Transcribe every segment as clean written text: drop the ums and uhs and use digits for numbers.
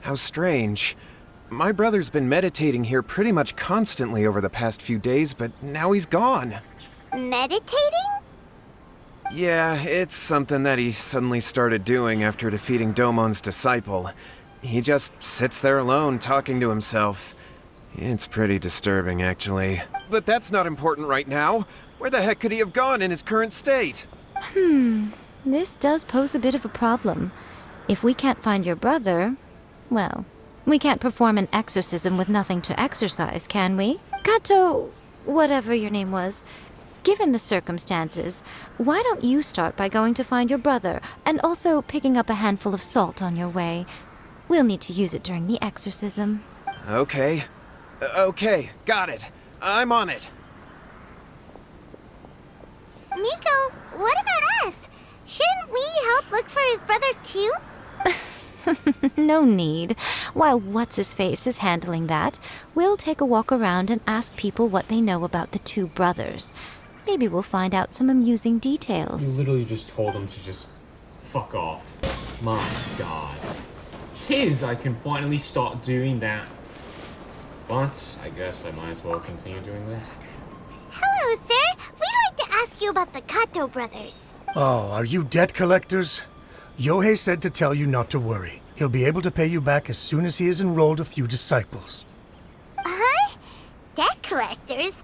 How strange. My brother's been meditating here pretty much constantly over the past few days, but now he's gone. Meditating? Yeah, it's something that he suddenly started doing after defeating Domon's disciple. He just sits there alone, talking to himself. It's pretty disturbing, actually. But that's not important right now. Where the heck could he have gone in his current state? This does pose a bit of a problem. If we can't find your brother, well, we can't perform an exorcism with nothing to exorcise, can we? Kato, whatever your name was, given the circumstances, why don't you start by going to find your brother and also picking up a handful of salt on your way? We'll need to use it during the exorcism. Okay. Okay, got it. I'm on it. Miko, what about us? Shouldn't we help look for his brother too? No need. While What's-His-Face is handling that, we'll take a walk around and ask people what they know about the two brothers. Maybe we'll find out some amusing You details. literally just told him to just fuck off. My god. Tis I can finally start doing that. But I guess I might as well continue doing this. Hello, sir. We'd like to ask you about the Kato brothers. Oh, are you debt collectors? Yohei said to tell you not to worry. He'll be able to pay you back as soon as he has enrolled a few disciples. Huh? Debt collectors?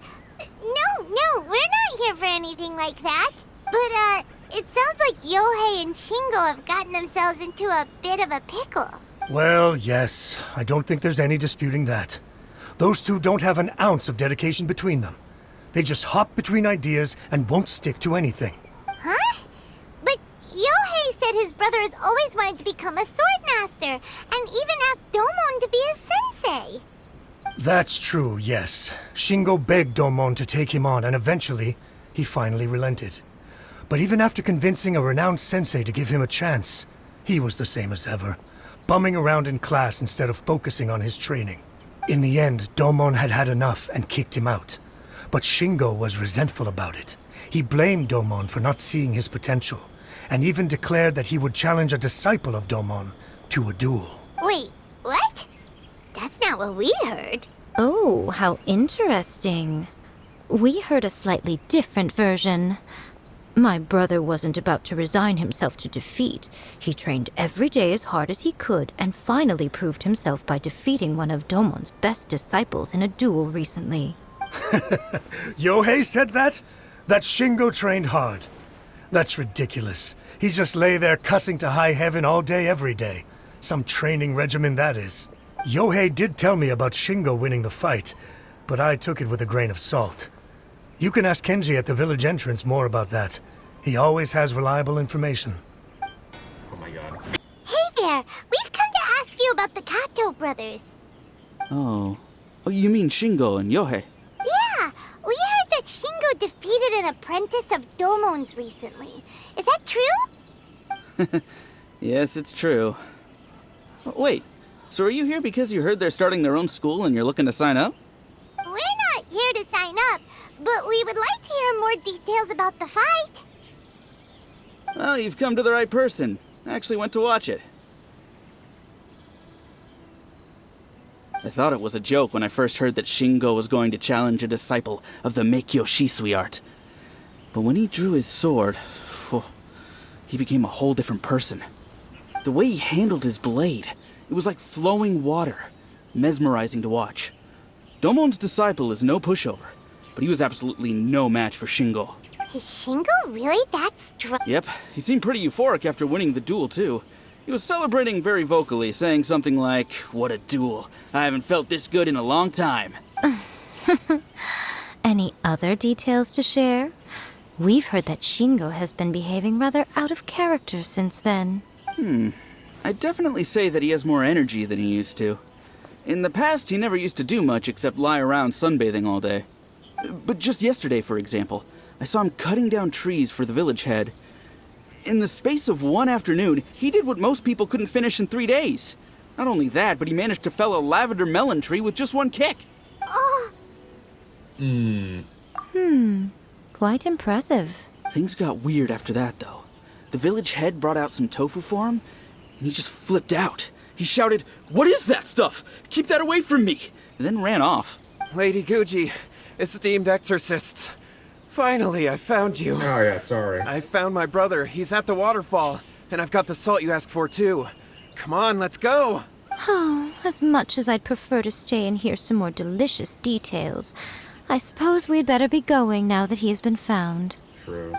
No, we're not here for anything like that. But, it sounds like Yohei and Shingo have gotten themselves into a bit of a pickle. Well, yes, I don't think there's any disputing that. Those two don't have an ounce of dedication between them. They just hop between ideas and won't stick to anything. Huh? But Yohei said his brother has always wanted to become a sword master, and even asked Domon to be his sensei. That's true, yes. Shingo begged Domon to take him on, and eventually, he finally relented. But even after convincing a renowned sensei to give him a chance, he was the same as ever, bumming around in class instead of focusing on his training. In the end, Domon had had enough and kicked him out. But Shingo was resentful about it. He blamed Domon for not seeing his potential, and even declared that he would challenge a disciple of Domon to a duel. Wait, what? That's not what we heard. Oh, how interesting. We heard a slightly different version. My brother wasn't about to resign himself to defeat. He trained every day as hard as he could and finally proved himself by defeating one of Domon's best disciples in a duel recently. Yohei said that? That Shingo trained hard. That's ridiculous. He just lay there cussing to high heaven all day every day. Some training regimen that is. Yohei did tell me about Shingo winning the fight, but I took it with a grain of salt. You can ask Kenji at the village entrance more about that. He always has reliable information. Oh my god. Hey there, we've come to ask you about the Kato brothers. Oh, you mean Shingo and Yohei? Yeah, we heard that Shingo defeated an apprentice of Domon's recently. Is that true? Yes, it's true. Wait, so are you here because you heard they're starting their own school and you're looking to sign up? We're not here to sign up, but we would like to hear more details about the fight. Well, you've come to the right person. I actually went to watch it. I thought it was a joke when I first heard that Shingo was going to challenge a disciple of the Meikyo Shisui art. But when he drew his sword, he became a whole different person. The way he handled his blade, it was like flowing water, mesmerizing to watch. Domon's disciple is no pushover, but he was absolutely no match for Shingo. Is Shingo really that strong? Yep, he seemed pretty euphoric after winning the duel, too. He was celebrating very vocally, saying something like, "What a duel. I haven't felt this good in a long time." Any other details to share? We've heard that Shingo has been behaving rather out of character since then. I'd definitely say that he has more energy than he used to. In the past, he never used to do much except lie around sunbathing all day. But just yesterday, for example, I saw him cutting down trees for the village head. In the space of one afternoon, he did what most people couldn't finish in 3 days. Not only that, but he managed to fell a lavender melon tree with just one kick. Oh, Quite impressive. Things got weird after that, though. The village head brought out some tofu for him, and he just flipped out. He shouted, "What is that stuff? Keep that away from me!" and then ran off. Lady Guji, esteemed exorcists. Finally, I found you. Oh yeah, sorry. I found my brother. He's at the waterfall. And I've got the salt you asked for, too. Come on, let's go. Oh, as much as I'd prefer to stay and hear some more delicious details, I suppose we'd better be going now that he has been found. True.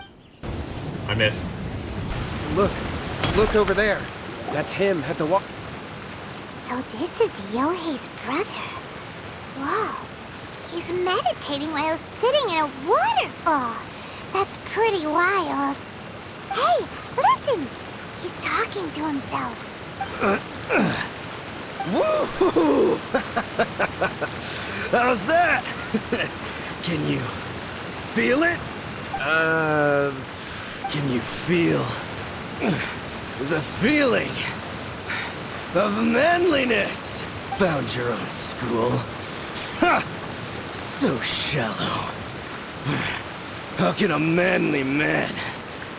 I missed. Look over there. That's him at the So this is Yohei's brother. Whoa. He's meditating while sitting in a waterfall. That's pretty wild. Hey, listen! He's talking to himself. Woo! How's that? Can you feel it? Can you feel the feeling of manliness? Found your own school. Ha! So shallow. How can a manly man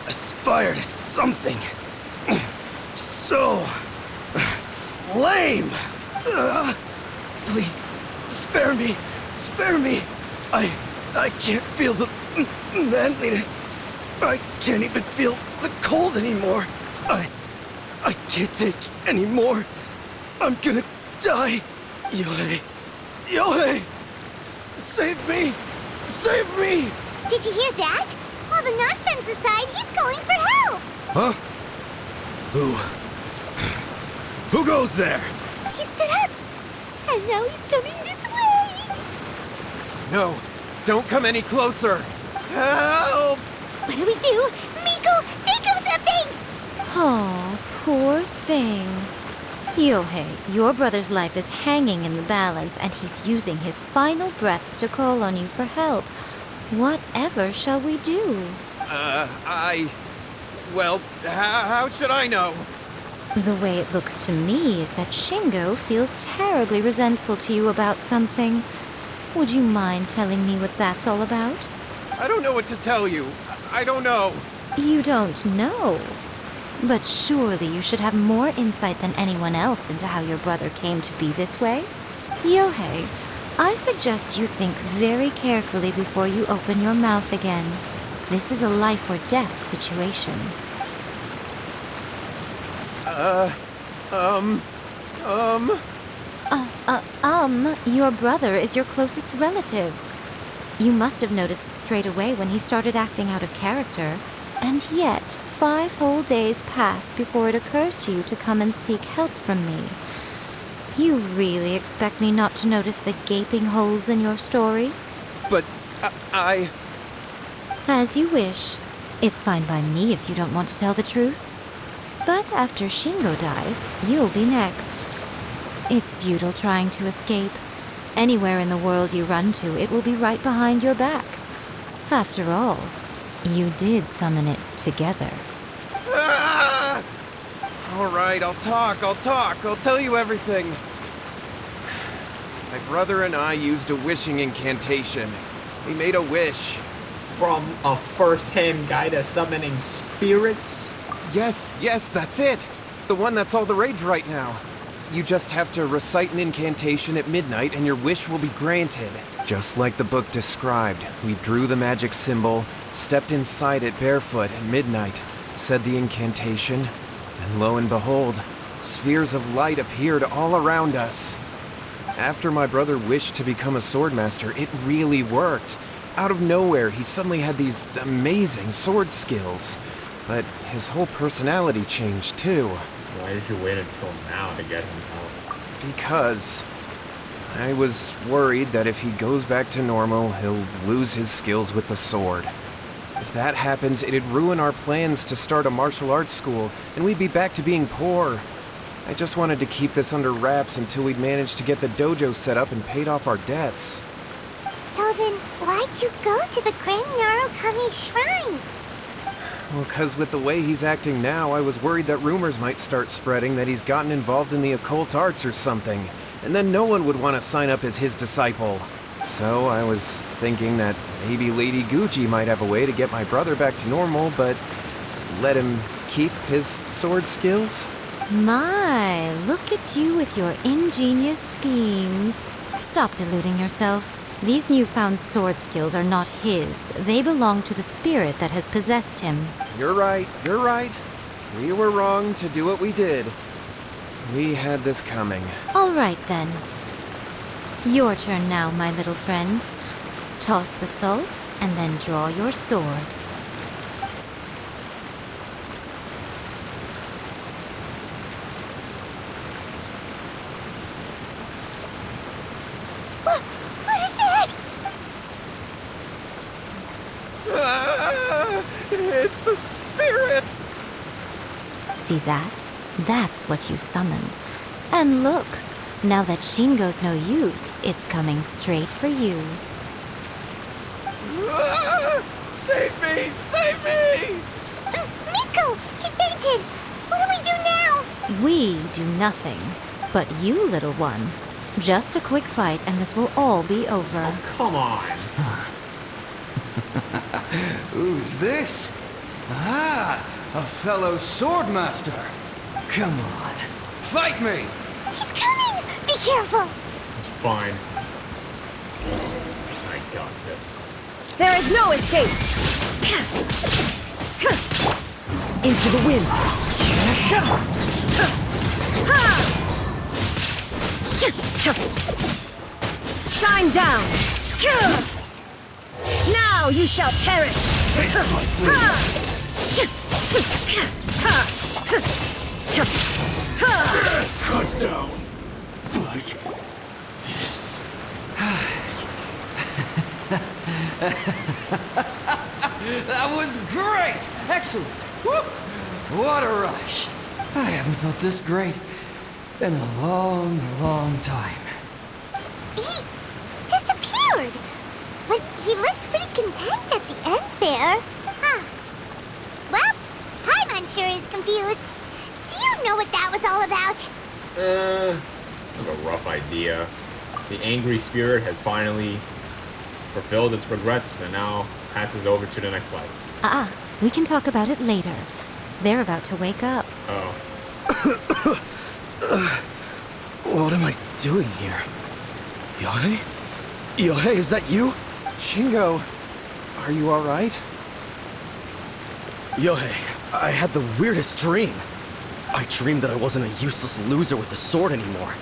aspire to something so lame? Please, spare me. Spare me. I can't feel the manliness. I can't even feel the cold anymore. I can't take any more. I'm gonna die. Yohei. Yohei! Save me! Save me! Did you hear that? All the nonsense aside, he's going for help! Huh? Who goes there? He stood up! And now he's coming this way! No, don't come any closer. Help! What do we do? Miko, think of something! Oh, poor thing. Yohei, your brother's life is hanging in the balance, and he's using his final breaths to call on you for help. Whatever shall we do? Well, how should I know? The way it looks to me is that Shingo feels terribly resentful to you about something. Would you mind telling me what that's all about? I don't know what to tell you. I don't know. You don't know. But surely you should have more insight than anyone else into how your brother came to be this way. Yohei, I suggest you think very carefully before you open your mouth again. This is a life or death situation. Your brother is your closest relative. You must have noticed straight away when he started acting out of character. And yet, 5 whole days pass before it occurs to you to come and seek help from me. You really expect me not to notice the gaping holes in your story? But I... As you wish. It's fine by me if you don't want to tell the truth. But after Shingo dies, you'll be next. It's futile trying to escape. Anywhere in the world you run to, it will be right behind your back. After all, you did summon it together. Ah! All right, I'll talk. I'll tell you everything. My brother and I used a wishing incantation. We made a wish. From a first-hand guy to summoning spirits? Yes, that's it. The one that's all the rage right now. You just have to recite an incantation at midnight and your wish will be granted. Just like the book described, we drew the magic symbol, stepped inside it barefoot at midnight, said the incantation, and lo and behold, spheres of light appeared all around us. After my brother wished to become a swordmaster, it really worked. Out of nowhere, he suddenly had these amazing sword skills. But his whole personality changed too. Why did you wait until now to get him help? Because I was worried that if he goes back to normal, he'll lose his skills with the sword. If that happens, it'd ruin our plans to start a martial arts school, and we'd be back to being poor. I just wanted to keep this under wraps until we'd managed to get the dojo set up and paid off our debts. So then, why'd you go to the Grand Narukami Shrine? Well, 'cause with the way he's acting now, I was worried that rumors might start spreading that he's gotten involved in the occult arts or something, and then no one would want to sign up as his disciple. So I was thinking that maybe Lady Guji might have a way to get my brother back to normal, but let him keep his sword skills? My, look at you with your ingenious schemes. Stop deluding yourself. These newfound sword skills are not his. They belong to the spirit that has possessed him. You're right, you're right. We were wrong to do what we did. We had this coming. All right, then. Your turn now, my little friend. Toss the salt, and then draw your sword. What is that? Ah, it's the spirit! See that? That's what you summoned. And look, now that Shingo's no use, it's coming straight for you. Ah, save me! Save me! Miko! He fainted! What do we do now? We do nothing. But you, little one, just a quick fight and this will all be over. Oh, come on. Who's this? Ah, a fellow swordmaster. Come on, fight me! He's coming! Be careful! It's fine. I got this. There is no escape! Into the wind! Shine down! Now you shall perish! Cut down like this. That was great! Excellent! Woo! What a rush! I haven't felt this great in a long, long time. He disappeared! But he looked pretty content at the end there. Huh. Well, Paimon sure is confused. Do you know what that was all about? I have a rough idea. The angry spirit has finally fulfilled its regrets and now passes over to the next life. We can talk about it later. They're about to wake up. Oh. What am I doing here? Yae? Yae, is that you? Shingo, are you alright? Yae, I had the weirdest dream. I dreamed that I wasn't a useless loser with a sword anymore.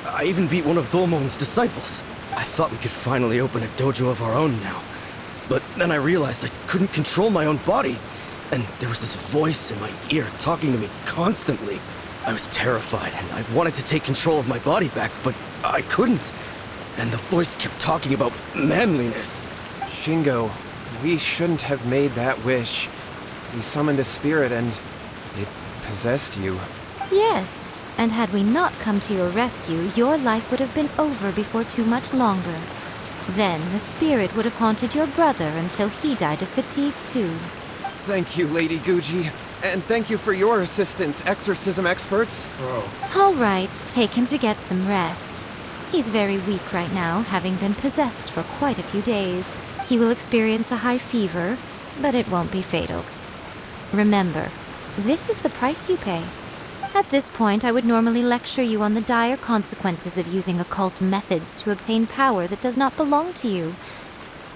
I even beat one of Domon's disciples. I thought we could finally open a dojo of our own now. But then I realized I couldn't control my own body. And there was this voice in my ear talking to me constantly. I was terrified and I wanted to take control of my body back, but I couldn't. And the voice kept talking about manliness. Shingo, we shouldn't have made that wish. We summoned a spirit and it possessed you. Yes, and had we not come to your rescue, your life would have been over before too much longer. Then the spirit would have haunted your brother until he died of fatigue too. Thank you, Lady Guji. And thank you for your assistance, exorcism experts. Bro. All right, take him to get some rest. He's very weak right now, having been possessed for quite a few days. He will experience a high fever, but it won't be fatal. Remember, this is the price you pay. At this point, I would normally lecture you on the dire consequences of using occult methods to obtain power that does not belong to you.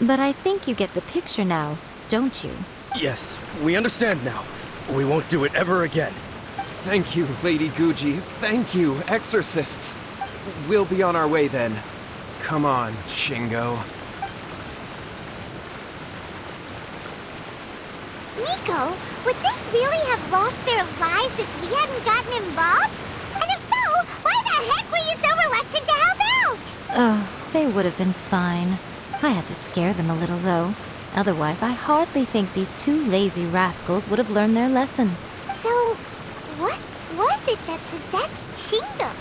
But I think you get the picture now, don't you? Yes, we understand now. We won't do it ever again. Thank you, Lady Guji. Thank you, exorcists. We'll be on our way then. Come on, Shingo. Miko, would they really have lost their lives if we hadn't gotten involved? And if so, why the heck were you so reluctant to help out? Oh, they would have been fine. I had to scare them a little, though. Otherwise, I hardly think these two lazy rascals would have learned their lesson. So, what was it that possessed Shingo?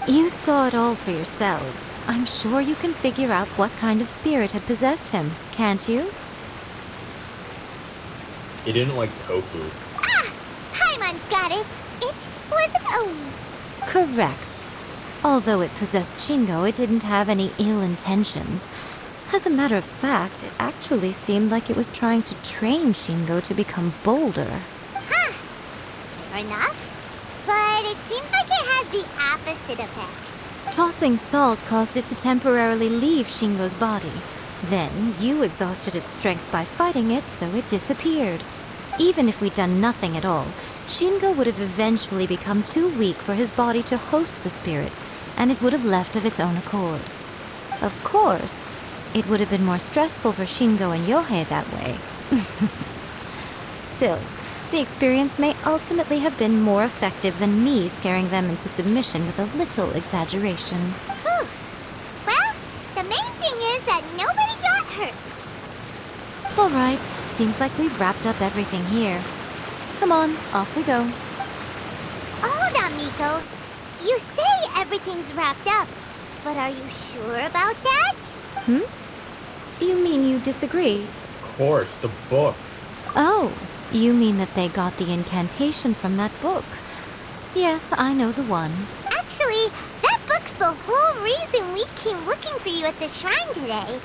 You saw it all for yourselves. I'm sure you can figure out what kind of spirit had possessed him, can't you? He didn't like tofu. Ah! Paimon's got it. It was an O. Correct. Although it possessed Shingo, it didn't have any ill intentions. As a matter of fact, it actually seemed like it was trying to train Shingo to become bolder. Huh. Fair enough. But but it seemed like it had the opposite effect. Tossing salt caused it to temporarily leave Shingo's body. Then, you exhausted its strength by fighting it, so it disappeared. Even if we'd done nothing at all, Shingo would have eventually become too weak for his body to host the spirit, and it would have left of its own accord. Of course, it would have been more stressful for Shingo and Yohei that way. Still, the experience may ultimately have been more effective than me scaring them into submission with a little exaggeration. Whew. Well, the main thing is that nobody got hurt. All right, seems like we've wrapped up everything here. Come on, off we go. Hold on, Miko. You say everything's wrapped up, but are you sure about that? You mean you disagree? Of course, the book. Oh, you mean that they got the incantation from that book. Yes, I know the one. Actually, that book's the whole reason we came looking for you at the shrine today.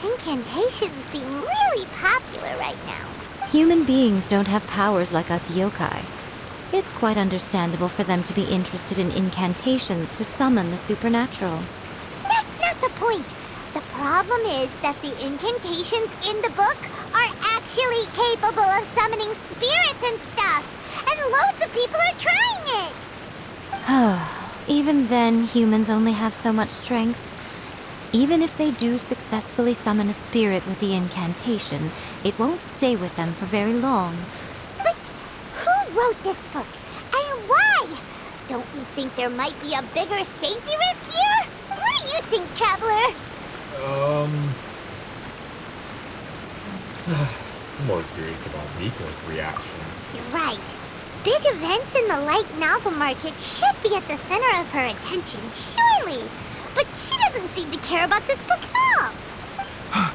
Incantations seem really popular right now. Human beings don't have powers like us yokai. It's quite understandable for them to be interested in incantations to summon the supernatural. That's not the point. The problem is that the incantations in the book are actually capable of summoning spirits and stuff. And loads of people are trying it. Even then, humans only have so much strength. Even if they do successfully summon a spirit with the incantation, it won't stay with them for very long. But who wrote this book? And why? Don't we think there might be a bigger safety risk here? What do you think, Traveler? I'm more curious about Miko's reaction. You're right. Big events in the light novel market should be at the center of her attention, surely. But she doesn't seem to care about this book at all.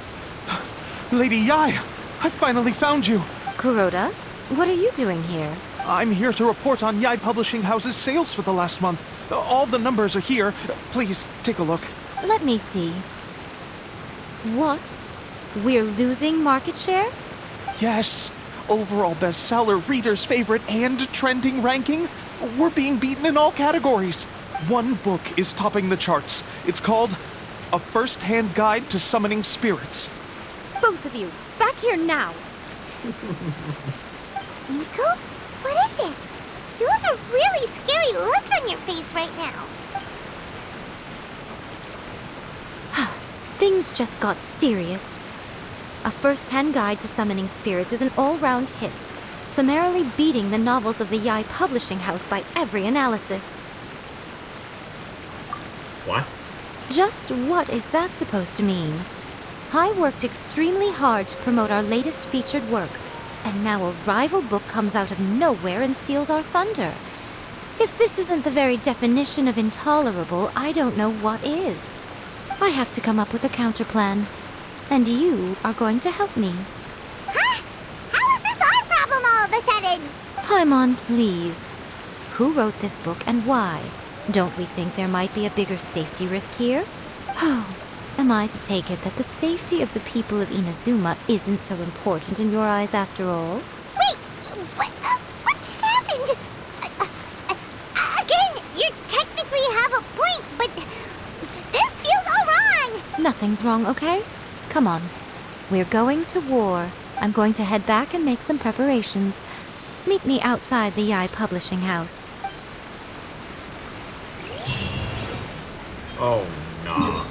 Lady Yae, I finally found you. Kuroda, what are you doing here? I'm here to report on Yae Publishing House's sales for the last month. All the numbers are here. Please, take a look. Let me see. What? We're losing market share? Yes. Overall bestseller, reader's favorite, and trending ranking. We're being beaten in all categories. One book is topping the charts. It's called A First-Hand Guide to Summoning Spirits. Both of you, back here now! Miko? What is it? You have a really scary look on your face right now. Things just got serious. A First-Hand Guide to Summoning Spirits is an all-round hit, summarily beating the novels of the Yae Publishing House by every analysis. What? Just what is that supposed to mean? I worked extremely hard to promote our latest featured work, and now a rival book comes out of nowhere and steals our thunder. If this isn't the very definition of intolerable, I don't know what is. I have to come up with a counterplan, and you are going to help me. Huh? How is this our problem all of a sudden? Paimon, please. Who wrote this book and why? Don't we think there might be a bigger safety risk here? Oh, am I to take it that the safety of the people of Inazuma isn't so important in your eyes after all? Wait, what just happened? Again, you technically have a point, but this feels all wrong. Nothing's wrong, okay? Come on. We're going to war. I'm going to head back and make some preparations. Meet me outside the Yae Publishing House. Oh, nah.